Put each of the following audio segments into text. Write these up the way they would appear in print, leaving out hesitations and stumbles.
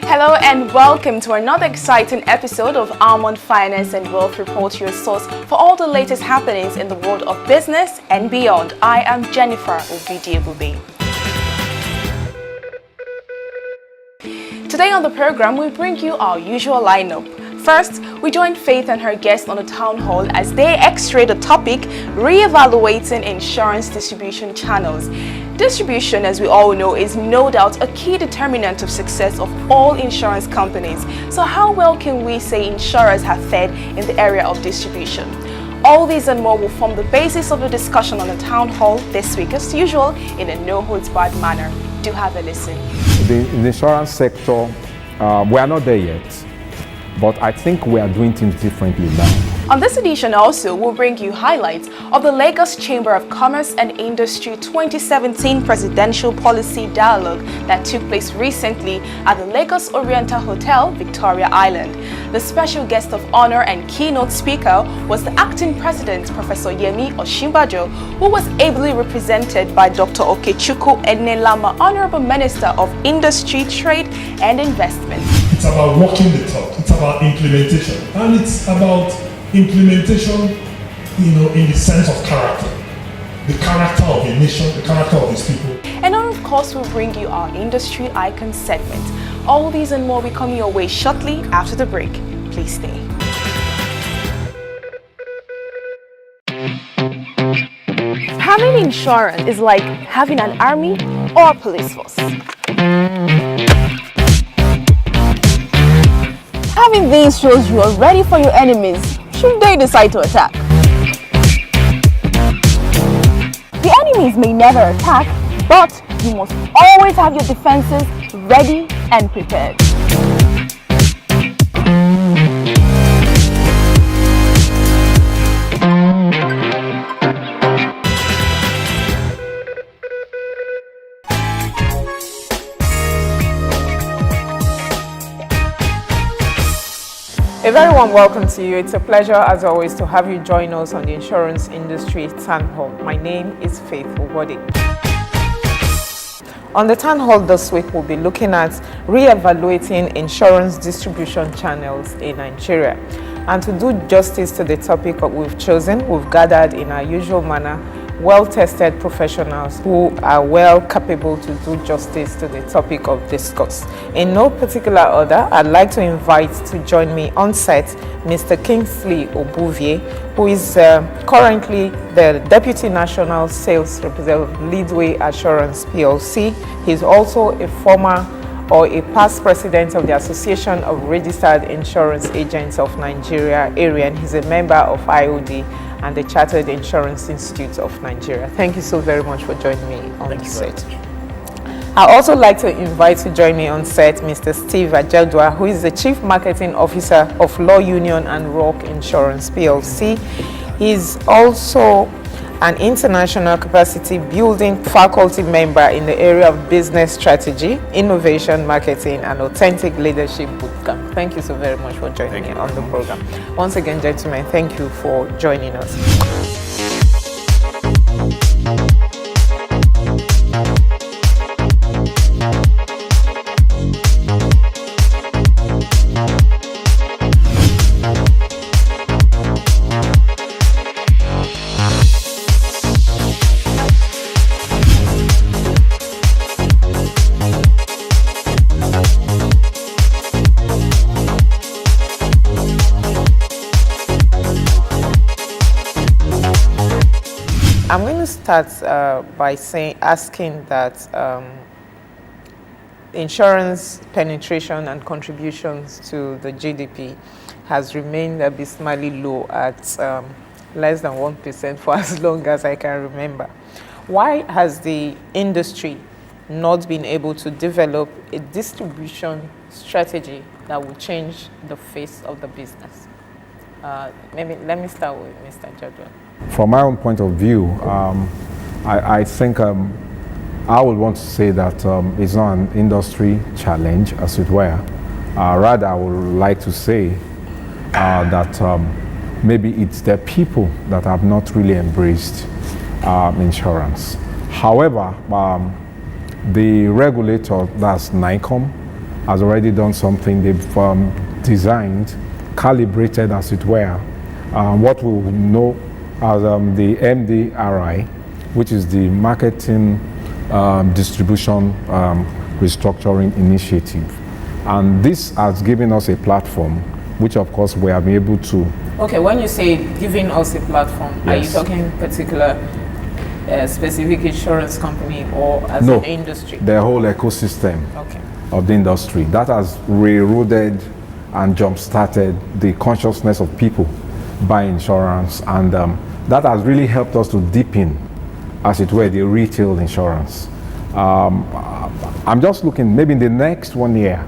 Hello and welcome to another exciting episode of Almond Finance and Wealth Report, your source for all the latest happenings in the world of business and beyond. I am Jennifer Ovidiebube. Today on the program, we bring you our usual lineup. First, we join Faith and her guests on the town hall as they x-ray the topic, re-evaluating insurance distribution channels. Distribution, as we all know, is no doubt a key determinant of success of all insurance companies. So how well can we say insurers have fared in the area of distribution? All these and more will form the basis of the discussion on the town hall this week, as usual, in a no-holds-barred manner. Do have a listen. In the insurance sector, we are not there yet, but I think we are doing things differently now. On this edition also, we'll bring you highlights of the Lagos Chamber of Commerce and Industry 2017 Presidential Policy Dialogue that took place recently at the Lagos Oriental Hotel, Victoria Island. The special guest of honor and keynote speaker was the acting president, Professor Yemi Osinbajo, who was ably represented by Dr. Okechukwu Enelama, Honorable Minister of Industry, Trade and Investment. It's about walking the talk, it's about implementation, and it's about implementation, in the sense of character. The character of a nation, the character of its people. And now, of course, we'll bring you our Industry Icon segment. All these and more will be coming your way shortly after the break. Please stay. Having insurance is like having an army or a police force. Having these shows you are ready for your enemies should they decide to attack. The enemies may never attack, but you must always have your defenses ready and prepared. A very warm welcome to you. It's a pleasure, as always, to have you join us on the Insurance Industry Town Hall. My name is Faith Obode. On the Town Hall this week, we'll be looking at re-evaluating insurance distribution channels in Nigeria. And to do justice to the topic that we've chosen, we've gathered in our usual manner well-tested professionals who are well capable to do justice to the topic of discourse. In no particular order, I'd like to invite to join me on set Mr. Kingsley Obuvie, who is currently the Deputy National Sales Representative of Leadway Assurance PLC. He's also a former or a past president of the Association of Registered Insurance Agents of Nigeria, ARIAN. He's a member of IOD and the Chartered Insurance Institute of Nigeria. Thank you so very much for joining me on the set. I'd also like to invite to join me on set Mr. Steve Ajadwa, who is the Chief Marketing Officer of Law Union and Rock Insurance PLC. He's also an international capacity building faculty member in the area of business strategy, innovation, marketing, and authentic leadership bootcamp. Thank you so very much for joining me on the program. Once again, gentlemen, thank you for joining us. I'm going to start by asking that insurance penetration and contributions to the GDP has remained abysmally low at less than 1% for as long as I can remember. Why has the industry not been able to develop a distribution strategy that will change the face of the business? Maybe let me start with Mr. Jadwa. From my own point of view, I think I would want to say that it's not an industry challenge, as it were. Rather, I would like to say that maybe it's the people that have not really embraced insurance. However, the regulator, that's NICOM, has already done something. They've designed, calibrated, as it were, what we know as the MDRI, which is the Marketing Distribution Restructuring Initiative. And this has given us a platform, which of course we have been able to. Okay, when you say giving us a platform, Yes. are you talking particular specific insurance company or as No, an industry? the whole ecosystem Okay. of the industry. That has rerouted and jump-started the consciousness of people buying insurance, and that has really helped us to deepen, as it were, the retail insurance. I'm just looking, maybe in the next 1 year,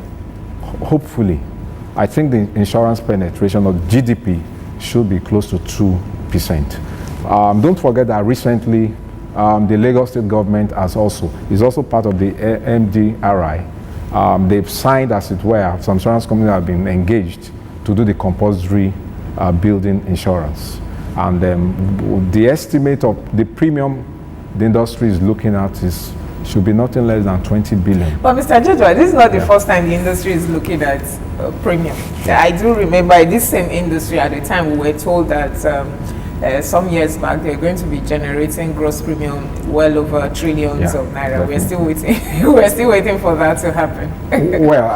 hopefully, I think the insurance penetration of GDP should be close to 2%. Don't forget that recently, the Lagos State government is also part of the MDRI. They've signed, as it were, some insurance companies have been engaged to do the compulsory building insurance. And the estimate of the premium the industry is looking at should be nothing less than 20 billion. But Mr. Joshua, this is not the first time the industry is looking at premium. I do remember in this same industry at the time we were told that some years back they're going to be generating gross premium well over trillions of naira. Definitely. We're still waiting. We're still waiting for that to happen. Well,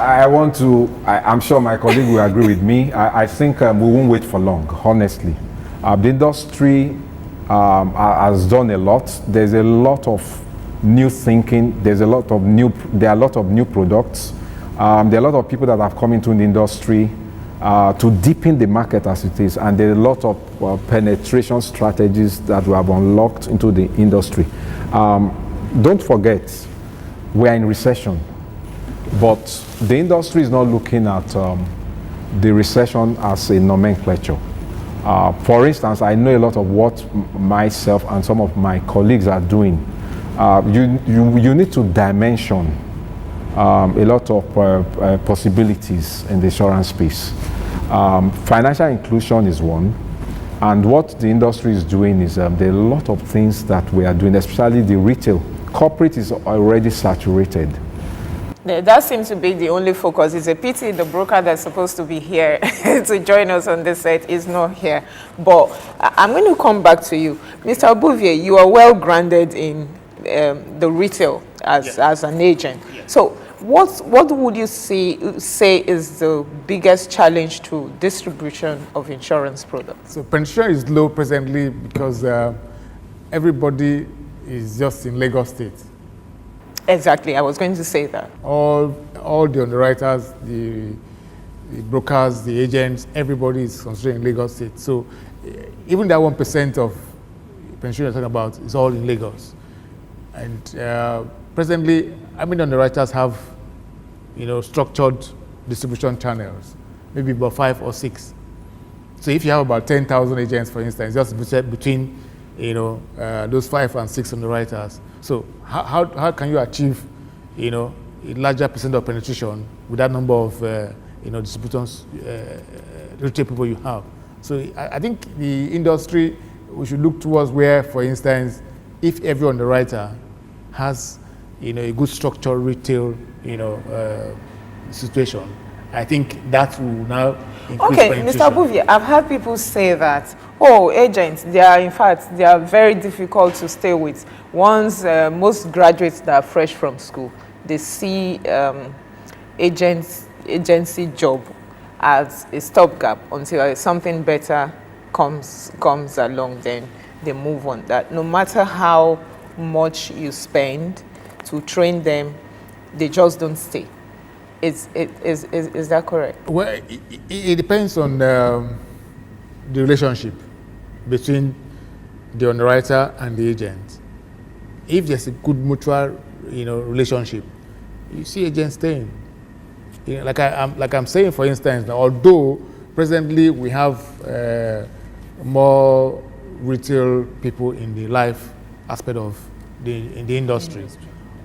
I'm sure my colleague will agree with me. I think we won't wait for long, honestly. The industry has done a lot. There's a lot of new thinking. There are a lot of new products. There are a lot of people that have come into the industry to deepen the market as it is, and there are a lot of penetration strategies that we have unlocked into the industry. Don't forget, we are in recession, but the industry is not looking at the recession as a nomenclature. For instance, I know a lot of what myself and some of my colleagues are doing. You need to dimension a lot of possibilities in the insurance space. Financial inclusion is one, and what the industry is doing is there are a lot of things that we are doing, especially the retail. Corporate is already saturated. That seems to be the only focus. It's a pity the broker that's supposed to be here to join us on this set is not here. But I'm going to come back to you. Mr. Bouvier, you are well grounded in the retail as an agent. Yes. So what would you say is the biggest challenge to distribution of insurance products? So penetration is low presently because everybody is just in Lagos State. Exactly, I was going to say that. All the underwriters, the brokers, the agents, everybody is concentrated in Lagos State. So even that 1% of penetration you're talking about is all in Lagos. And presently, underwriters have, structured distribution channels, maybe about 5 or 6. So if you have about 10,000 agents, for instance, just between, those 5 and 6 underwriters. So how can you achieve, a larger percent of penetration with that number of, distributors, retail people you have? So I think the industry, we should look towards where, for instance, if every underwriter has, a good structured retail, situation, I think that will now increase penetration. Mr. Bouvier, I've heard people say that, agents, they are very difficult to stay with. Once most graduates that are fresh from school, they see agency job as a stopgap until something better comes along, then they move on. That no matter how much you spend to train them, they just don't stay. Is that correct? Well, it depends on the relationship between the underwriter and the agent. If there's a good mutual, relationship, you see agents staying. Like I'm saying, for instance, now, although presently we have more retail people in the life aspect of in the industry.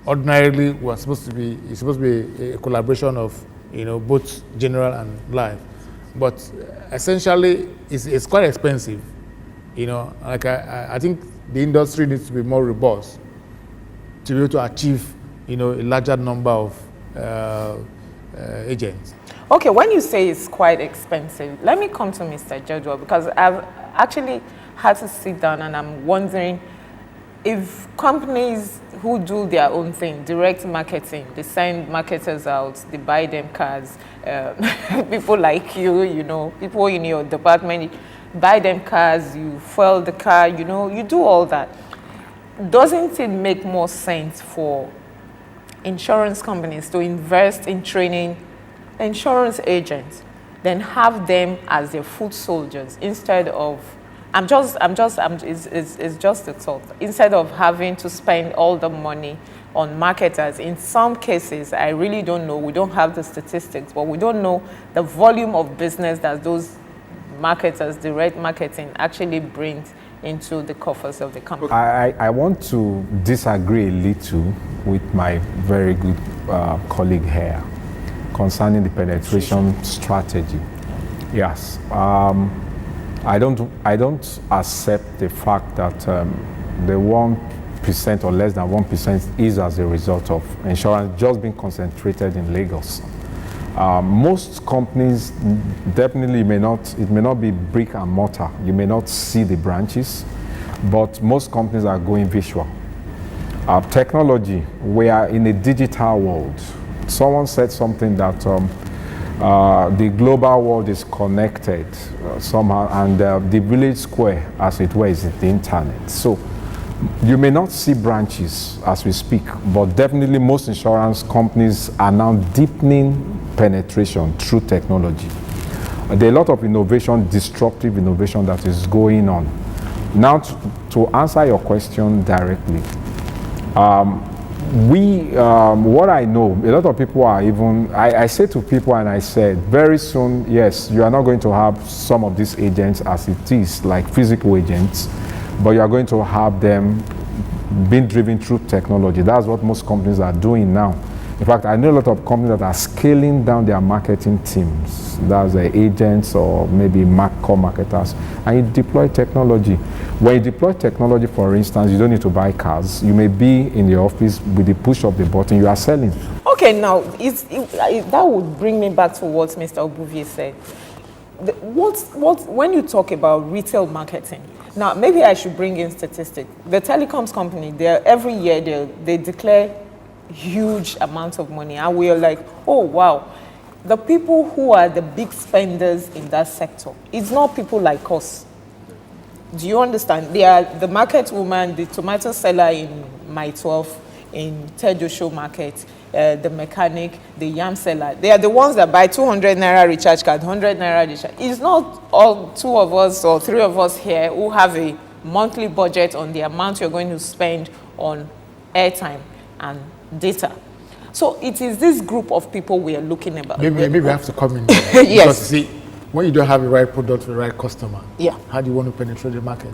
Ordinarily, it's supposed to be a collaboration of both general and life, but essentially it's quite expensive. I think the industry needs to be more robust to be able to achieve a larger number of agents. Okay, when you say it's quite expensive, let me come to Mr. Jadwa, because I've actually had to sit down and I'm wondering if companies who do their own thing, direct marketing, they send marketers out, they buy them cars, people like you know, people in your department, buy them cars, you fuel the car, you know, you do all that. Doesn't it make more sense for insurance companies to invest in training insurance agents than have them as their foot soldiers instead of, it's just a thought, instead of having to spend all the money on marketers? In some cases, I really don't know, we don't have the statistics, but we don't know the volume of business that those marketers, direct marketing, actually brings into the coffers of the company. I want to disagree a little with my very good colleague here concerning the penetration strategy. Yes, I don't accept the fact that the 1% or less than 1% is as a result of insurance just being concentrated in Lagos. Most companies definitely it may not be brick and mortar. You may not see the branches, but most companies are going visual. Technology, we are in a digital world. Someone said something that the global world is connected somehow, and the village square, as it were, is the internet. So you may not see branches as we speak, but definitely most insurance companies are now deepening penetration through technology. There are a lot of innovation, disruptive innovation that is going on. Now, to answer your question directly, what I know, a lot of people are even, I say to people and I said, very soon, yes, you are not going to have some of these agents as it is, like physical agents, but you are going to have them being driven through technology. That's what most companies are doing now. In fact, I know a lot of companies that are scaling down their marketing teams. That's the agents or maybe core marketers. And you deploy technology. When you deploy technology, for instance, you don't need to buy cars. You may be in the office with the push of the button, you are selling. Okay, now, that would bring me back to what Mr. Obuvier said. When you talk about retail marketing, now maybe I should bring in statistics. The telecoms company, every year they declare huge amounts of money, and we are like, oh wow, the people who are the big spenders in that sector, it's not people like us. Do you understand? They are the market woman, the tomato seller in My 12, in Tejo Market, the mechanic, the yam seller. They are the ones that buy 200 naira recharge card, 100 naira recharge. It's not all two of us or three of us here who have a monthly budget on the amount you're going to spend on airtime and data. So it is this group of people we are looking about. Maybe we have to come in. Yes. Because see, when you don't have the right product for the right customer, yeah, how do you want to penetrate the market?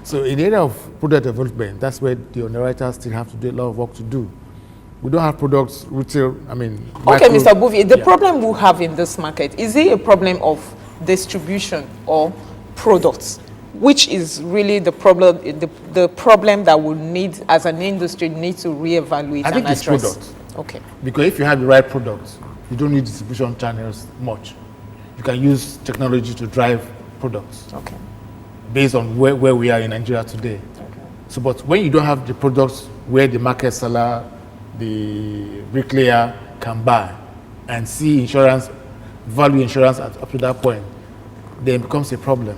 So in the area of product development, that's where the underwriters still have to do a lot of work to do. We don't have products, retail, Okay, Mr. Bouvier, the problem we have in this market, is it a problem of distribution or products? Which is really the problem, the problem that we need, as an industry, need to reevaluate I think and it's address. product. Okay. Because if you have the right product, you don't need distribution channels much. You can use technology to drive products. Okay. Based on where we are in Nigeria today. Okay. So, but when you don't have the products where the market seller, the bricklayer can buy and see insurance, value insurance up to that point, then it becomes a problem.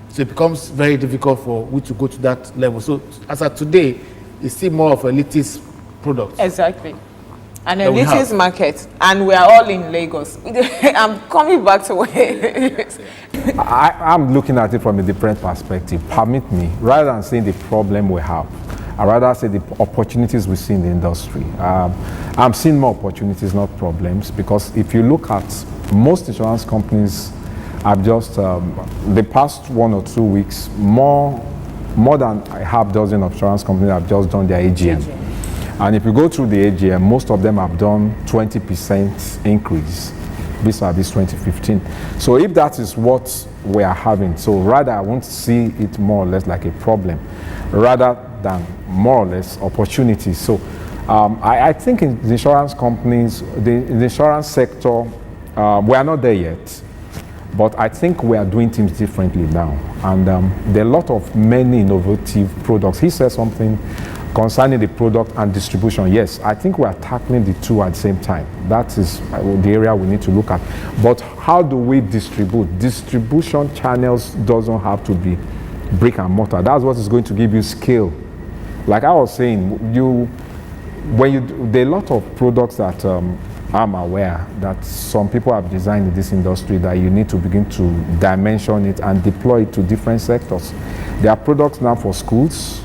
So it becomes very difficult for we to go to that level. So as of today, it's still more of a elitist product. Exactly. An elitist market, and we are all in Lagos. I'm coming back to where I'm looking at it from a different perspective. Permit me, rather than saying the problem we have, I rather say the opportunities we see in the industry. I'm seeing more opportunities, not problems, because if you look at most insurance companies, I've just, the past 1 or 2 weeks, more than a half dozen of insurance companies have just done their AGM. And if you go through the AGM, most of them have done 20% increase vis-a-vis 2015. So if that is what we are having, so rather I won't see it more or less like a problem, rather than more or less opportunities. So I think in the insurance companies, in the insurance sector, we are not there yet. But I think we are doing things differently now. And there are a lot of many innovative products. He said something concerning the product and distribution. Yes, I think we are tackling the two at the same time. That is the area we need to look at. But how do we distribute? Distribution channels doesn't have to be brick and mortar. That's what is going to give you scale. Like I was saying, there are a lot of products that I'm aware that some people have designed in this industry that you need to begin to dimension it and deploy it to different sectors. There are products now for schools,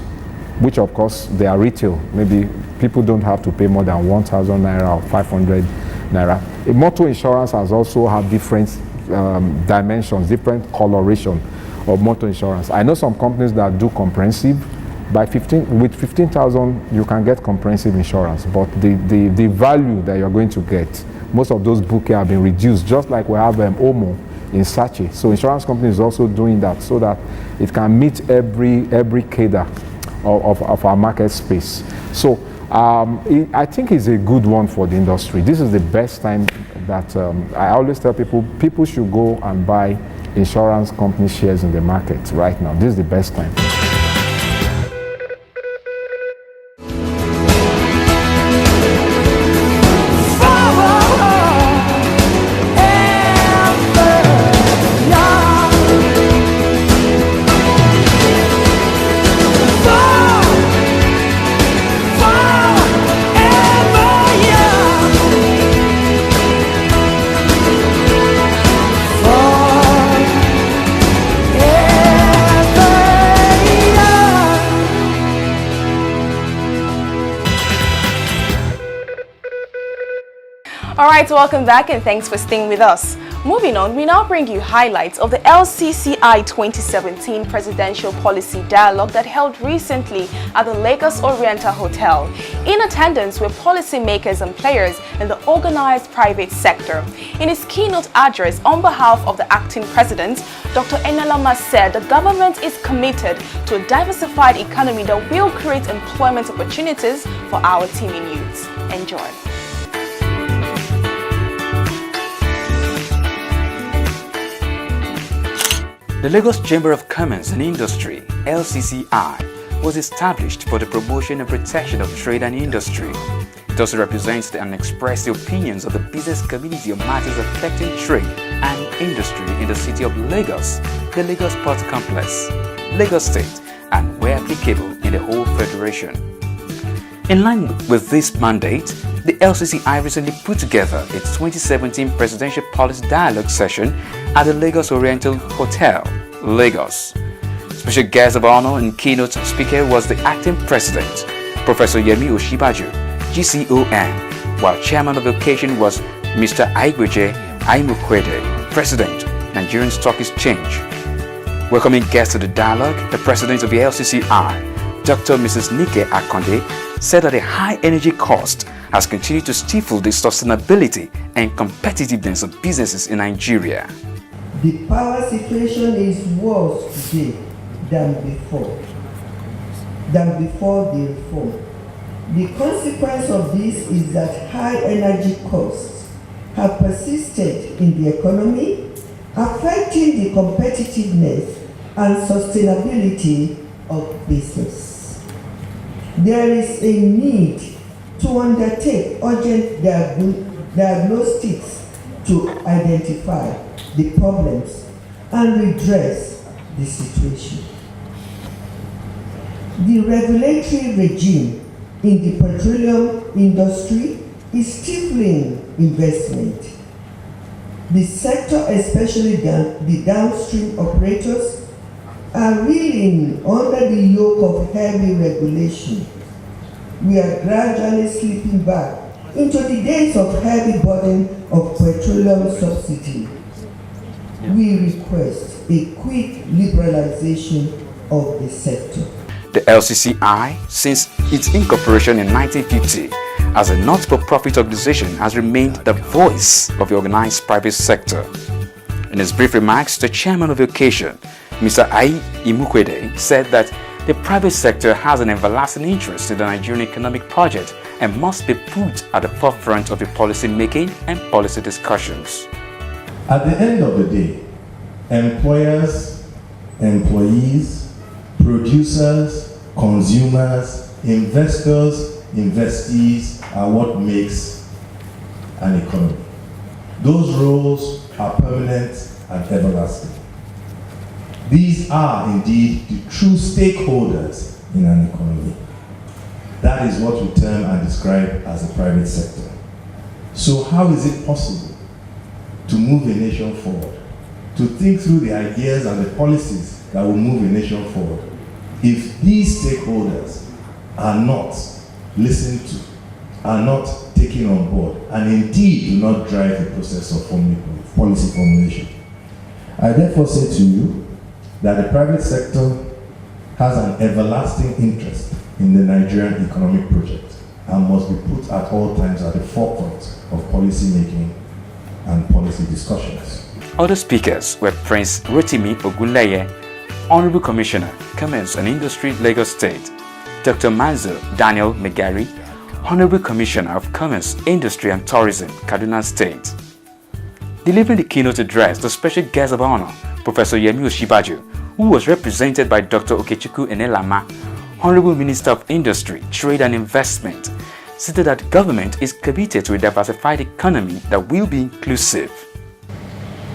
which of course they are retail. Maybe people don't have to pay more than 1,000 naira or 500 naira. Motor insurance has also had different dimensions, different coloration of motor insurance. I know some companies that do comprehensive. With 15,000, you can get comprehensive insurance, but the value that you're going to get, most of those bouquets have been reduced, just like we have Omo in Sachi. So insurance company is also doing that so that it can meet every cadre of our market space. So I think it's a good one for the industry. This is the best time that I always tell people should go and buy insurance company shares in the market right now. This is the best time. Alright, welcome back and thanks for staying with us. Moving on, we now bring you highlights of the LCCI 2017 Presidential Policy Dialogue that held recently at the Lagos Oriental Hotel. In attendance were policymakers and players in the organized private sector. In his keynote address on behalf of the acting president, Dr. Enalama said the government is committed to a diversified economy that will create employment opportunities for our teeming youths. Enjoy. The Lagos Chamber of Commerce and Industry, LCCI, was established for the promotion and protection of trade and industry. It also represents and expresses the opinions of the business community on matters affecting trade and industry in the city of Lagos, the Lagos Port Complex, Lagos State, and where applicable in the whole federation. In line with this mandate, the LCCI recently put together its 2017 Presidential Policy Dialogue session at the Lagos Oriental Hotel, Lagos. Special guest of honor and keynote speaker was the acting president, Professor Yemi Oshibaju, GCON, while chairman of the occasion was Mr. Aigbeje Aimukwede, President, Nigerian Stock Exchange. Welcoming guests to the dialogue, the president of the LCCI, Dr. Mrs. Nike Akonde, said that the high energy cost has continued to stifle the sustainability and competitiveness of businesses in Nigeria. The power situation is worse today than before the reform. The consequence of this is that high energy costs have persisted in the economy, affecting the competitiveness and sustainability of business. There is a need to undertake urgent diagnostics to identify the problems and redress the situation. The regulatory regime in the petroleum industry is stifling investment. The sector, especially the downstream operators, are reeling under the yoke of heavy regulation. We are gradually slipping back into the days of heavy burden of petroleum subsidy. We request a quick liberalization of the sector. The LCCI, since its incorporation in 1950 as a not-for-profit organization, has remained the voice of the organized private sector. In his brief remarks, the chairman of the occasion, Mr. Ai Imukwede, said that the private sector has an everlasting interest in the Nigerian economic project and must be put at the forefront of the policy making and policy discussions. At the end of the day, employers, employees, producers, consumers, investors, investees are what makes an economy. Those roles are permanent and everlasting. These are indeed the true stakeholders in an economy. That is what we term and describe as the private sector. So how is it possible to move a nation forward, to think through the ideas and the policies that will move a nation forward, if these stakeholders are not listened to, are not taken on board, and indeed do not drive the process of policy formulation? I therefore say to you that the private sector has an everlasting interest in the Nigerian economic project and must be put at all times at the forefront of policy making and policy discussions. Other speakers were Prince Rotimi Ogunleye, Honorable Commissioner, Commerce and Industry, Lagos State; Dr. Manzo Daniel Megari, Honorable Commissioner of Commerce, Industry and Tourism, Kaduna State. Delivering the keynote address, the special guest of honor, Professor Yemi Osinbajo, who was represented by Dr. Okechukwu Enelama, Honorable Minister of Industry, Trade and Investment, stated that government is committed to a diversified economy that will be inclusive.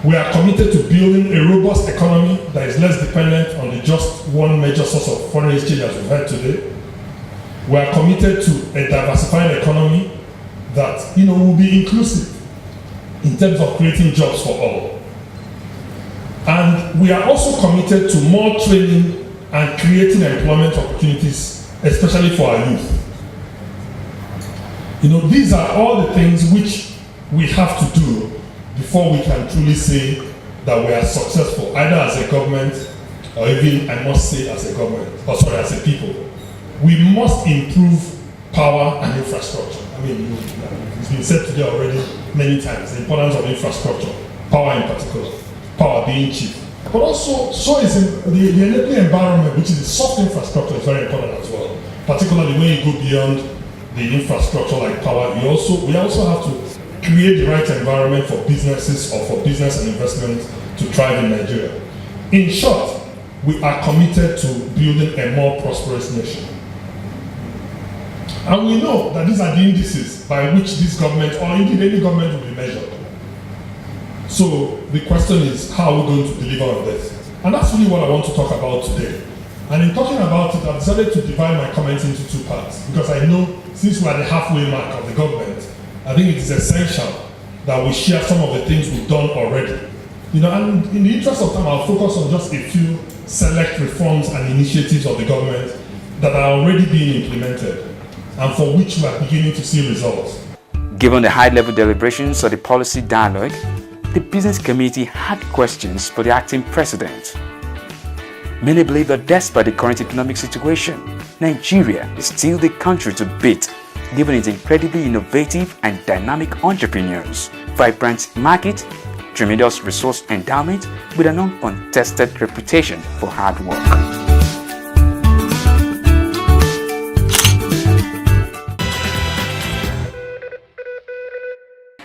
We are committed to building a robust economy that is less dependent on the just one major source of foreign exchange, as we've heard today. We are committed to a diversified economy that will be inclusive in terms of creating jobs for all. And we are also committed to more training and creating employment opportunities, especially for our youth. These are all the things which we have to do before we can truly say that we are successful, either as a government or even, I must say, as a people. We must improve power and infrastructure. It's been said today already many times, the importance of infrastructure, power in particular, power being cheap. But also, so is the enabling environment, which is the soft infrastructure, is very important as well. Particularly when you go beyond the infrastructure like power, we also have to create the right environment for businesses or for business and investment to thrive in Nigeria. In short, we are committed to building a more prosperous nation. And we know that these are the indices by which this government, or indeed any government, will be measured. So the question is, how are we going to deliver on this? And that's really what I want to talk about today. And in talking about it, I've decided to divide my comments into two parts, because I know since we're at the halfway mark of the government, I think it is essential that we share some of the things we've done already. And in the interest of time, I'll focus on just a few select reforms and initiatives of the government that are already being implemented and for which we are beginning to see results. Given the high-level deliberations of the policy dialogue, the business committee had questions for the acting president. Many believe that despite the current economic situation, Nigeria is still the country to beat, given its incredibly innovative and dynamic entrepreneurs, vibrant market, tremendous resource endowment, with an uncontested reputation for hard work.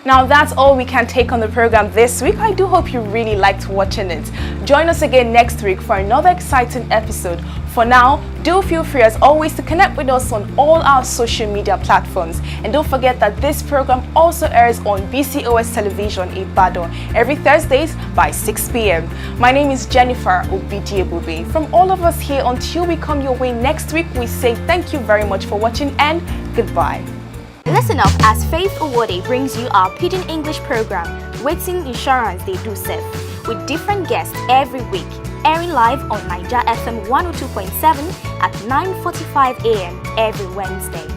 Now that's all we can take on the program this week. I do hope you really liked watching it. Join us again next week for another exciting episode. For now, do feel free as always to connect with us on all our social media platforms. And don't forget that this program also airs on BCOS Television Ibadan every Thursdays by 6 p.m. My name is Jennifer Obidiebube. From all of us here, until we come your way next week, we say thank you very much for watching and goodbye. Listen up as Faith Owode brings you our Pidgin English program, Waiting Insurance They Do Serve, with different guests every week, airing live on Niger FM 102.7 at 9:45 a.m. every Wednesday.